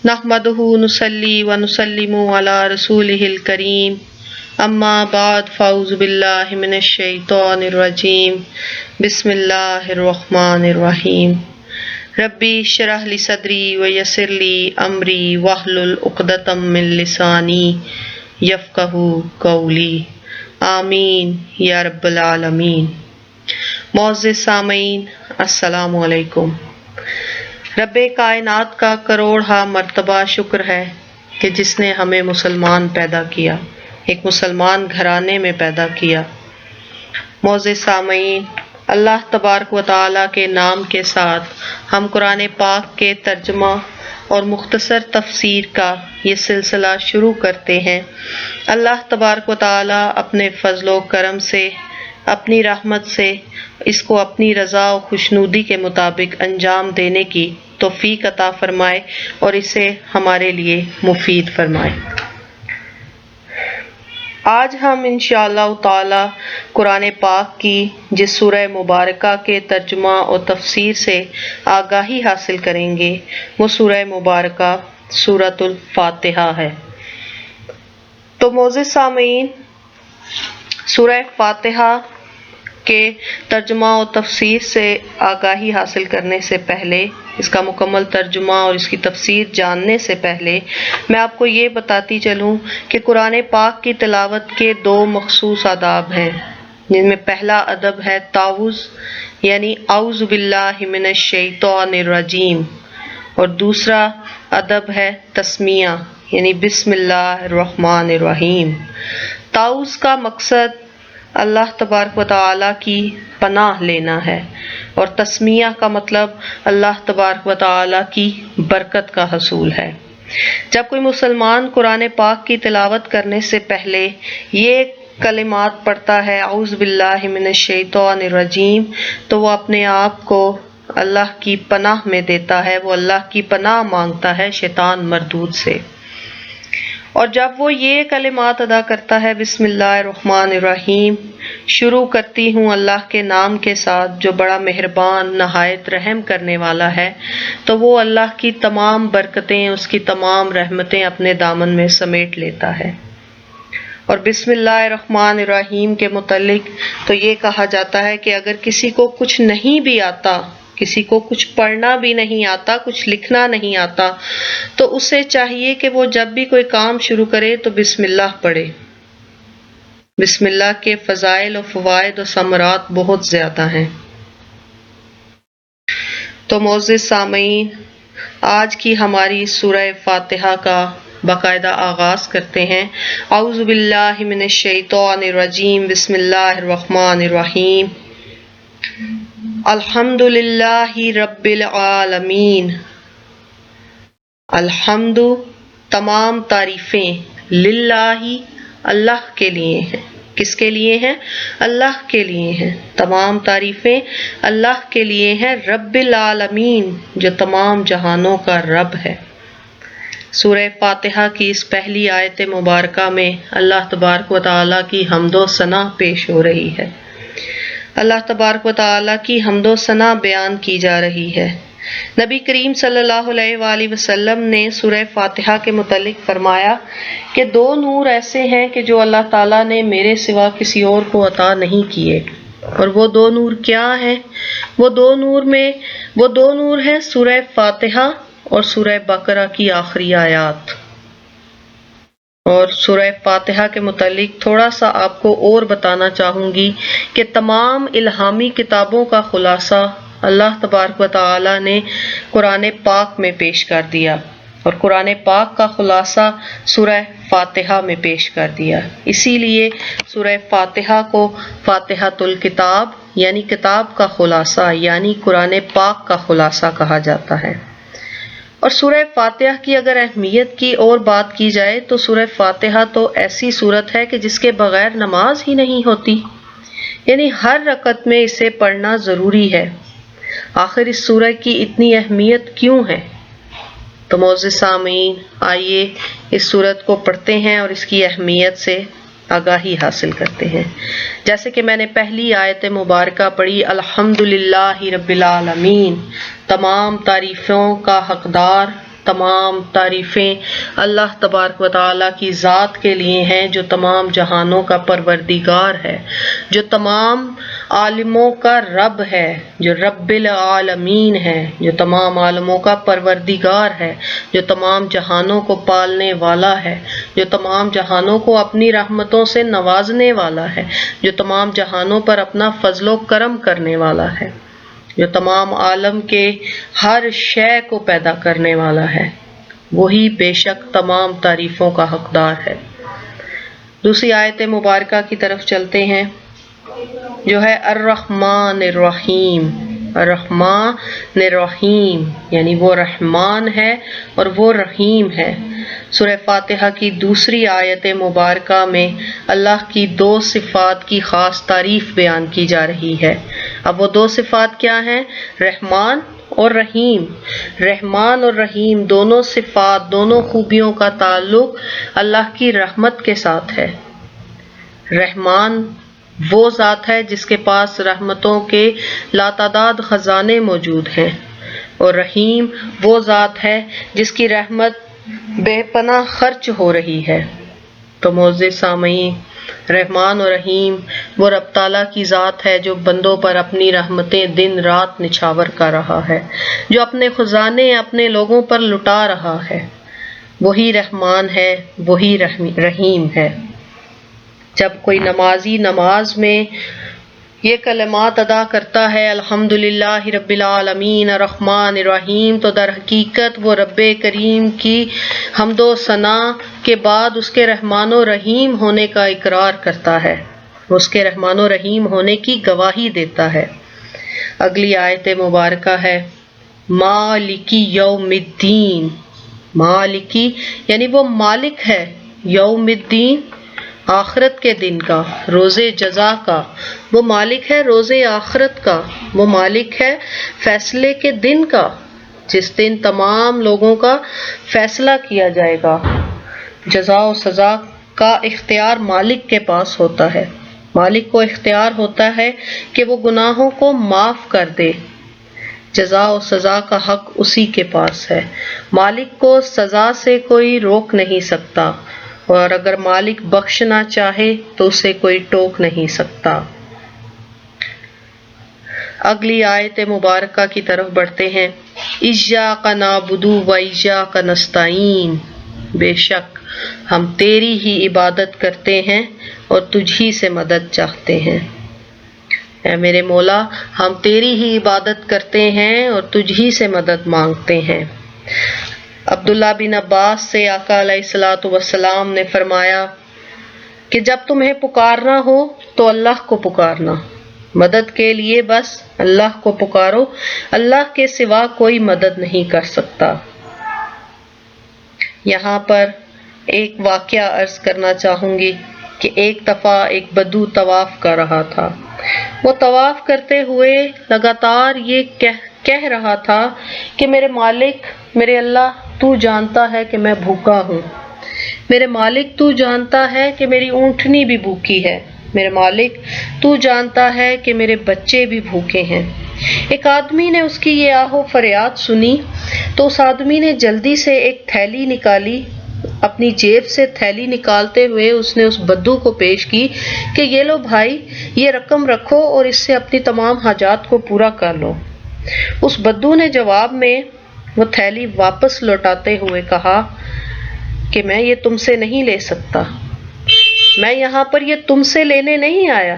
نحمدہ نصلی و نسلم علی رسولہ الکریم اما بعد فاعوذ باللہ من الشیطان الرجیم بسم اللہ الرحمن الرحیم ربی اشرح لی صدری ویسر لی امری واحلل عقدۃ من لسانی یفقہوا قولی آمین یا رب العالمین۔ معزز سامعین السلام علیکم۔ رب کائنات کا کروڑہا مرتبہ شکر ہے کہ جس نے ہمیں مسلمان پیدا کیا، ایک مسلمان گھرانے میں پیدا کیا۔ معزز سامعین، اللہ تبارک و تعالیٰ کے نام کے ساتھ ہم قرآن پاک کے ترجمہ اور مختصر تفسیر کا یہ سلسلہ شروع کرتے ہیں۔ اللہ تبارک و تعالیٰ اپنے فضل و کرم سے، اپنی رحمت سے اس کو اپنی رضا و خوشنودی کے مطابق انجام دینے کی توفیق عطا فرمائے اور اسے ہمارے لیے مفید فرمائے۔ آج ہم انشاءاللہ تعالی قرآن پاک کی جس سورہ مبارکہ کے ترجمہ اور تفسیر سے آگاہی حاصل کریں گے وہ سورہ مبارکہ سورۃ الفاتحہ ہے۔ تو معزز سامعین، سورہ فاتحہ کے ترجمہ و تفسیر سے آگاہی حاصل کرنے سے پہلے، اس کا مکمل ترجمہ اور اس کی تفسیر جاننے سے پہلے میں آپ کو یہ بتاتی چلوں کہ قرآن پاک کی تلاوت کے دو مخصوص آداب ہیں، جن میں پہلا ادب ہے تعوذ یعنی اعوذ باللہ من الشیطان الرجیم، اور دوسرا ادب ہے تسمیہ یعنی بسم اللہ الرحمن الرحیم۔ تعوذ کا مقصد اللہ تبارک و تعالیٰ کی پناہ لینا ہے، اور تسمیہ کا مطلب اللہ تبارک و تعالیٰ کی برکت کا حصول ہے۔ جب کوئی مسلمان قرآن پاک کی تلاوت کرنے سے پہلے یہ کلمات پڑھتا ہے اعوذ باللہ من الشیطان الرجیم، تو وہ اپنے آپ کو اللہ کی پناہ میں دیتا ہے، وہ اللہ کی پناہ مانگتا ہے شیطان مردود سے۔ اور جب وہ یہ کلمات ادا کرتا ہے بسم اللہ الرحمن الرحیم، شروع کرتی ہوں اللہ کے نام کے ساتھ جو بڑا مہربان نہایت رحم کرنے والا ہے، تو وہ اللہ کی تمام برکتیں، اس کی تمام رحمتیں اپنے دامن میں سمیٹ لیتا ہے۔ اور بسم اللہ الرحمن الرحیم کے متعلق تو یہ کہا جاتا ہے کہ اگر کسی کو کچھ نہیں بھی آتا، کسی کو کچھ پڑھنا بھی نہیں آتا، کچھ لکھنا نہیں آتا، تو اسے چاہیے کہ وہ جب بھی کوئی کام شروع کرے تو بسم اللہ پڑھے۔ بسم اللہ کے فضائل و فوائد و ثمرات بہت زیادہ ہیں۔ تو معزز سامعین، آج کی ہماری سورہ فاتحہ کا باقاعدہ آغاز کرتے ہیں۔ اعوذ باللہ من الشیطان الرجیم، بسم اللہ الرحمن الرحیم۔ الحمد للہ رب العالمین۔ الحمد تمام تعریفیں، للہ اللہ کے لیے ہیں۔ کس کے لیے ہیں؟ اللہ کے لیے ہیں۔ تمام تعریفیں اللہ کے لیے ہیں، رب العالمین جو تمام جہانوں کا رب ہے۔ سورہ فاتحہ کی اس پہلی آیت مبارکہ میں اللہ تبارک و تعالیٰ کی حمد و ثنا پیش ہو رہی ہے۔ اللہ تبارک و تعالیٰ کی حمد و ثنا بیان کی جا رہی ہے۔ نبی کریم صلی اللہ علیہ وآلہ وسلم نے سورہ فاتحہ کے متعلق فرمایا کہ دو نور ایسے ہیں کہ جو اللہ تعالیٰ نے میرے سوا کسی اور کو عطا نہیں کیے، اور وہ دو نور کیا ہیں؟ وہ دو نور ہیں سورہ فاتحہ اور سورہ بقرہ کی آخری آیات۔ اور سورہ فاتحہ کے متعلق تھوڑا سا آپ کو اور بتانا چاہوں گی کہ تمام الہامی کتابوں کا خلاصہ اللہ تبارک و تعالیٰ نے قرآن پاک میں پیش کر دیا، اور قرآن پاک کا خلاصہ سورہ فاتحہ میں پیش کر دیا۔ اسی لیے سورہ فاتحہ کو فاتحۃ الکتاب یعنی کتاب کا خلاصہ یعنی قرآن پاک کا خلاصہ کہا جاتا ہے۔ اور سورہ فاتحہ کی اگر اہمیت کی اور بات کی جائے تو سورہ فاتحہ تو ایسی سورت ہے کہ جس کے بغیر نماز ہی نہیں ہوتی، یعنی ہر رکعت میں اسے پڑھنا ضروری ہے۔ آخر اس سورہ کی اتنی اہمیت کیوں ہے؟ تو معزز سامعین، آئیے اس سورت کو پڑھتے ہیں اور اس کی اہمیت سے آگاہی حاصل کرتے ہیں۔ جیسے کہ میں نے پہلی آیت مبارکہ پڑھی، الحمدللہ رب العالمین، تمام تعریفوں کا حقدار تمام تعریفیں اللہ تبارک و تعالیٰ کی ذات کے لیے ہیں جو تمام جہانوں کا پروردگار ہے، جو تمام عالموں کا رب ہے، جو رب العالمین ہے، جو تمام عالموں کا پروردگار ہے، جو تمام جہانوں کو پالنے والا ہے، جو تمام جہانوں کو اپنی رحمتوں سے نوازنے والا ہے، جو تمام جہانوں پر اپنا فضل و کرم کرنے والا ہے، جو تمام عالم کے ہر شے کو پیدا کرنے والا ہے، وہی بے شک تمام تعریفوں کا حقدار ہے۔ دوسری آیت مبارکہ کی طرف چلتے ہیں جو ہے الرحمن الرحیم۔ الرحمن الرحیم یعنی وہ رحمان ہے اور وہ رحیم ہے۔ سورہ فاتحہ کی دوسری آیت مبارکہ میں اللہ کی دو صفات کی خاص تعریف بیان کی جا رہی ہے۔ اب وہ دو صفات کیا ہیں؟ رحمان اور رحیم۔ رحمان اور رحیم دونوں صفات، دونوں خوبیوں کا تعلق اللہ کی رحمت کے ساتھ ہے۔ رحمان وہ ذات ہے جس کے پاس رحمتوں کے لاتعداد خزانے موجود ہیں، اور رحیم وہ ذات ہے جس کی رحمت بے پناہ خرچ ہو رہی ہے۔ تو معزز سامعین، رحمان اور رحیم وہ رب تعالیٰ کی ذات ہے جو بندوں پر اپنی رحمتیں دن رات نچھاور کر رہا ہے، جو اپنے خزانے اپنے لوگوں پر لٹا رہا ہے۔ وہی رحمان ہے، وہی رحیم ہے۔ جب کوئی نمازی نماز میں یہ کلمات ادا کرتا ہے الحمدللہ رب العالمین الرحمن الرحیم، تو در حقیقت وہ رب کریم کی حمد و ثنا کے بعد اس کے رحمان و رحیم ہونے کا اقرار کرتا ہے، وہ اس کے رحمان و رحیم ہونے کی گواہی دیتا ہے۔ اگلی آیت مبارکہ ہے مالکی یوم الدین۔ مالکی یعنی وہ مالک ہے یوم الدین، آخرت کے دن کا، روز جزا کا۔ وہ مالک ہے روز آخرت کا، وہ مالک ہے فیصلے کے دن کا، جس دن تمام لوگوں کا فیصلہ کیا جائے گا۔ جزا و سزا کا اختیار مالک کے پاس ہوتا ہے۔ مالک کو اختیار ہوتا ہے کہ وہ گناہوں کو معاف کر دے۔ جزا و سزا کا حق اسی کے پاس ہے۔ مالک کو سزا سے کوئی روک نہیں سکتا، اور اگر مالک بخشنا چاہے تو اسے کوئی ٹوک نہیں سکتا۔ اگلی آیت مبارکہ کی طرف بڑھتے ہیں ایاک نعبد و ایاک نستعین۔ بے شک ہم تیری ہی عبادت کرتے ہیں اور تجھ ہی سے مدد چاہتے ہیں۔ اے میرے مولا، ہم تیری ہی عبادت کرتے ہیں اور تجھ ہی سے مدد مانگتے ہیں۔ عبداللہ بن عباس سے آقا علیہ الصلوۃ والسلام نے فرمایا کہ جب تمہیں پکارنا ہو تو اللہ کو پکارنا، مدد کے لیے بس اللہ کو پکارو، اللہ کے سوا کوئی مدد نہیں کر سکتا۔ یہاں پر ایک واقعہ عرض کرنا چاہوں گی کہ ایک دفعہ ایک بدو طواف کر رہا تھا۔ وہ طواف کرتے ہوئے لگاتار یہ کہہ رہا تھا کہ میرے مالک، میرے اللہ، تو جانتا ہے کہ میں بھوکا ہوں۔ میرے مالک، تو جانتا ہے کہ میری اونٹنی بھی بھوکی ہے۔ میرے مالک، تو جانتا ہے کہ میرے بچے بھی بھوکے ہیں۔ ایک آدمی نے اس کی یہ آہ و فریاد سنی تو اس آدمی نے جلدی سے ایک تھیلی نکالی، اپنی جیب سے تھیلی نکالتے ہوئے اس نے اس بدو کو پیش کی کہ یہ لو بھائی، یہ رقم رکھو اور اس سے اپنی تمام حاجات کو پورا کر لو۔ اس بدو نے جواب میں وہ تھیلی واپس لوٹاتے ہوئے کہا کہ میں یہ تم سے نہیں لے سکتا، میں یہاں پر یہ تم سے لینے نہیں آیا،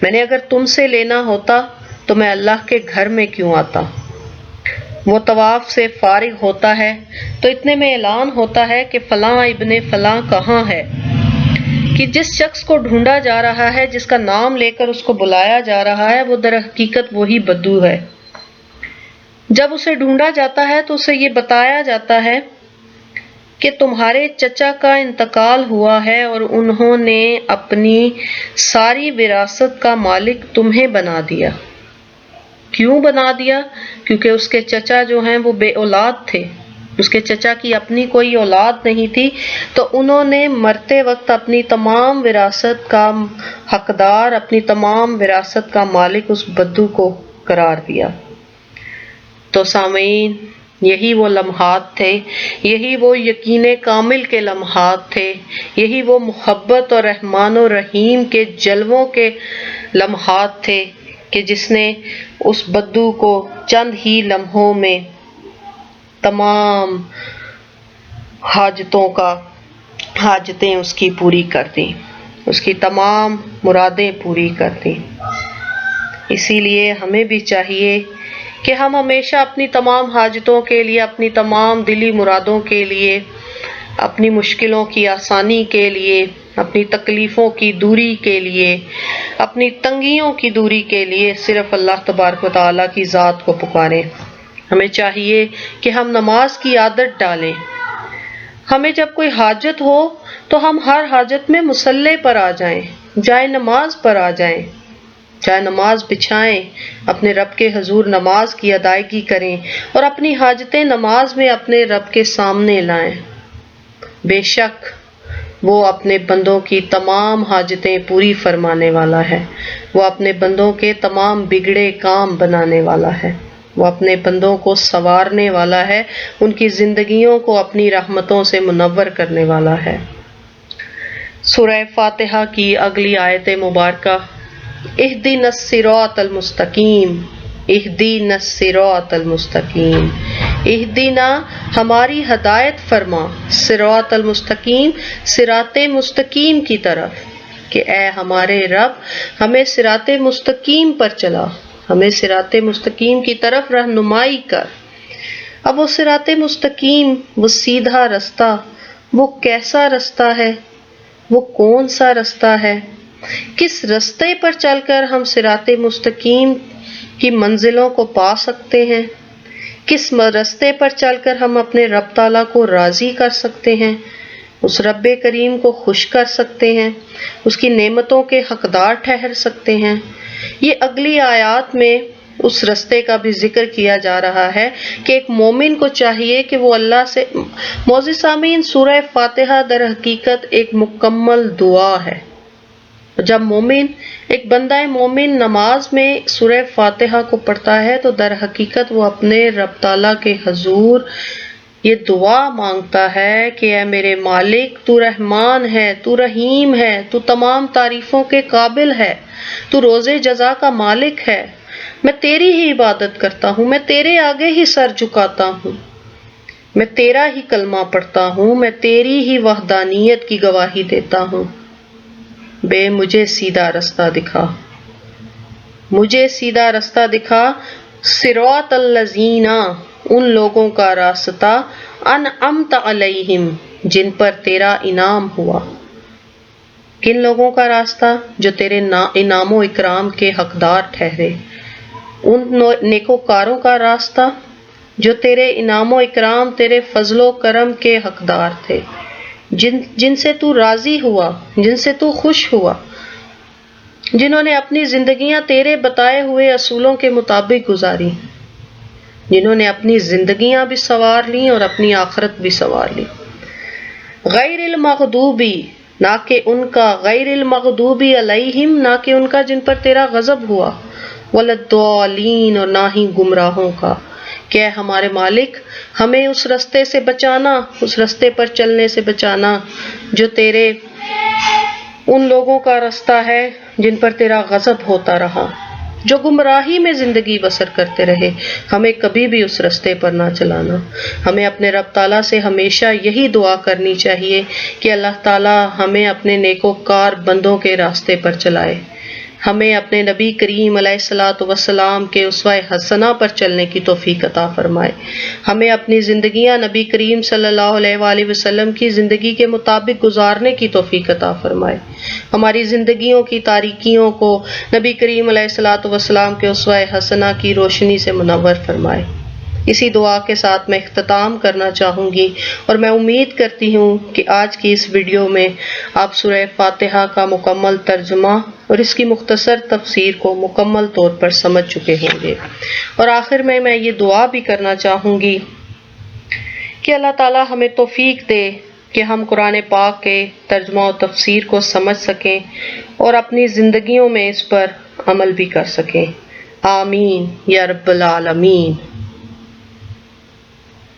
میں نے اگر تم سے لینا ہوتا تو میں اللہ کے گھر میں کیوں آتا۔ وہ طواف سے فارغ ہوتا ہے تو اتنے میں اعلان ہوتا ہے کہ فلاں ابن فلاں کہاں ہے، کہ جس شخص کو ڈھونڈا جا رہا ہے، جس کا نام لے کر اس کو بلایا جا رہا ہے، وہ در حقیقت وہی بدو ہے۔ جب اسے ڈھونڈا جاتا ہے تو اسے یہ بتایا جاتا ہے کہ تمہارے چچا کا انتقال ہوا ہے اور انہوں نے اپنی ساری وراثت کا مالک تمہیں بنا دیا۔ کیوں بنا دیا؟ کیونکہ اس کے چچا جو ہیں وہ بے اولاد تھے، اس کے چچا کی اپنی کوئی اولاد نہیں تھی، تو انہوں نے مرتے وقت اپنی تمام وراثت کا حقدار، اپنی تمام وراثت کا مالک اس بدو کو قرار دیا۔ تو سامعین، یہی وہ لمحات تھے، یہی وہ یقین کامل کے لمحات تھے، یہی وہ محبت اور رحمان و رحیم کے جلووں کے لمحات تھے کہ جس نے اس بدو کو چند ہی لمحوں میں تمام حاجتیں اس کی پوری کر دیں، اس کی تمام مرادیں پوری کر دیں۔ اسی لیے ہمیں بھی چاہیے کہ ہم ہمیشہ اپنی تمام حاجتوں کے لیے، اپنی تمام دلی مرادوں کے لیے، اپنی مشکلوں کی آسانی کے لیے، اپنی تکلیفوں کی دوری کے لیے، اپنی تنگیوں کی دوری کے لیے صرف اللہ تبارک و تعالیٰ کی ذات کو پکاریں۔ ہمیں چاہیے کہ ہم نماز کی عادت ڈالیں۔ ہمیں جب کوئی حاجت ہو تو ہم ہر حاجت میں مصلی پر آ جائیں، جائے نماز پر آ جائیں، جائے نماز بچھائیں، اپنے رب کے حضور نماز کی ادائیگی کریں اور اپنی حاجتیں نماز میں اپنے رب کے سامنے لائیں۔ بے شک وہ اپنے بندوں کی تمام حاجتیں پوری فرمانے والا ہے، وہ اپنے بندوں کے تمام بگڑے کام بنانے والا ہے، وہ اپنے بندوں کو سنوارنے والا ہے، ان کی زندگیوں کو اپنی رحمتوں سے منور کرنے والا ہے۔ سورہ فاتحہ کی اگلی آیت مبارکہ، اہدنا الصراط المستقیم، اہدنا الصراط المستقیم، اہدنا ہماری ہدایت فرما، صراط المستقیم صراط مستقیم کی طرف، کہ اے ہمارے رب ہمیں صراط مستقیم پر چلا، ہمیں صراط مستقیم کی طرف رہنمائی کر۔ اب وہ صراط مستقیم، وہ سیدھا رستہ، وہ کیسا رستہ ہے؟ وہ کون سا رستہ ہے؟ کس رستے پر چل کر ہم صراط مستقیم کی منزلوں کو پا سکتے ہیں؟ کس رستے پر چل کر ہم اپنے رب تعالیٰ کو راضی کر سکتے ہیں، اس رب کریم کو خوش کر سکتے ہیں، اس کی نعمتوں کے حقدار ٹھہر سکتے ہیں؟ یہ اگلی آیات میں اس رستے کا بھی ذکر کیا جا رہا ہے کہ ایک مومن کو چاہیے کہ وہ اللہ سے، معزز سامعین سورہ فاتحہ در حقیقت ایک مکمل دعا ہے۔ جب مومن، ایک بندہ مومن نماز میں سورہ فاتحہ کو پڑھتا ہے تو در حقیقت وہ اپنے رب تعالیٰ کے حضور یہ دعا مانگتا ہے کہ اے میرے مالک، تو رحمان ہے، تو رحیم ہے، تو تمام تعریفوں کے قابل ہے، تو روز جزا کا مالک ہے، میں تیری ہی عبادت کرتا ہوں، میں تیرے آگے ہی سر جھکاتا ہوں، میں تیرا ہی کلمہ پڑھتا ہوں، میں تیری ہی وحدانیت کی گواہی دیتا ہوں، بے مجھے سیدھا رستہ دکھا، مجھے سیدھا رستہ دکھا، صراط الذین، ان لوگوں کا راستہ، انعمت علیہم، جن پر تیرا انعام ہوا۔ کن لوگوں کا راستہ؟ جو تیرے انعام و اکرام کے حقدار ٹھہرے، ان نیکوکاروں کا راستہ جو تیرے انعام و اکرام، تیرے فضل و کرم کے حقدار تھے، جن سے تو راضی ہوا، جن سے تو خوش ہوا، جنہوں نے اپنی زندگیاں تیرے بتائے ہوئے اصولوں کے مطابق گزاری، جنہوں نے اپنی زندگیاں بھی سنوار لیں اور اپنی آخرت بھی سنوار لی۔ غیر المغضوبی، نہ کہ ان کا، غیر المغضوبی علیہم، نہ کہ ان کا جن پر تیرا غضب ہوا، ولا الضالین، اور نہ ہی گمراہوں کا، کہ اے ہمارے مالک ہمیں اس رستے سے بچانا، اس رستے پر چلنے سے بچانا جو تیرے ان لوگوں کا رستہ ہے جن پر تیرا غضب ہوتا رہا، جو گمراہی میں زندگی بسر کرتے رہے، ہمیں کبھی بھی اس رستے پر نہ چلانا۔ ہمیں اپنے رب تعالیٰ سے ہمیشہ یہی دعا کرنی چاہیے کہ اللہ تعالیٰ ہمیں اپنے نیکوکار بندوں کے راستے پر چلائے، ہمیں اپنے نبی کریم علیہ الصلوۃ والسلام کے اسوہ حسنہ پر چلنے کی توفیق عطا فرمائے، ہمیں اپنی زندگیاں نبی کریم صلی اللہ علیہ وآلہ وسلم کی زندگی کے مطابق گزارنے کی توفیق عطا فرمائے، ہماری زندگیوں کی تاریکیوں کو نبی کریم علیہ الصلوۃ والسلام کے اسوہ حسنہ کی روشنی سے منور فرمائے۔ اسی دعا کے ساتھ میں اختتام کرنا چاہوں گی، اور میں امید کرتی ہوں کہ آج کی اس ویڈیو میں آپ سورہ فاتحہ کا مکمل ترجمہ اور اس کی مختصر تفسیر کو مکمل طور پر سمجھ چکے ہوں گے۔ اور آخر میں یہ دعا بھی کرنا چاہوں گی کہ اللہ تعالی ہمیں توفیق دے کہ ہم قرآن پاک کے ترجمہ و تفسیر کو سمجھ سکیں اور اپنی زندگیوں میں اس پر عمل بھی کر سکیں۔ آمین یا رب العالمین۔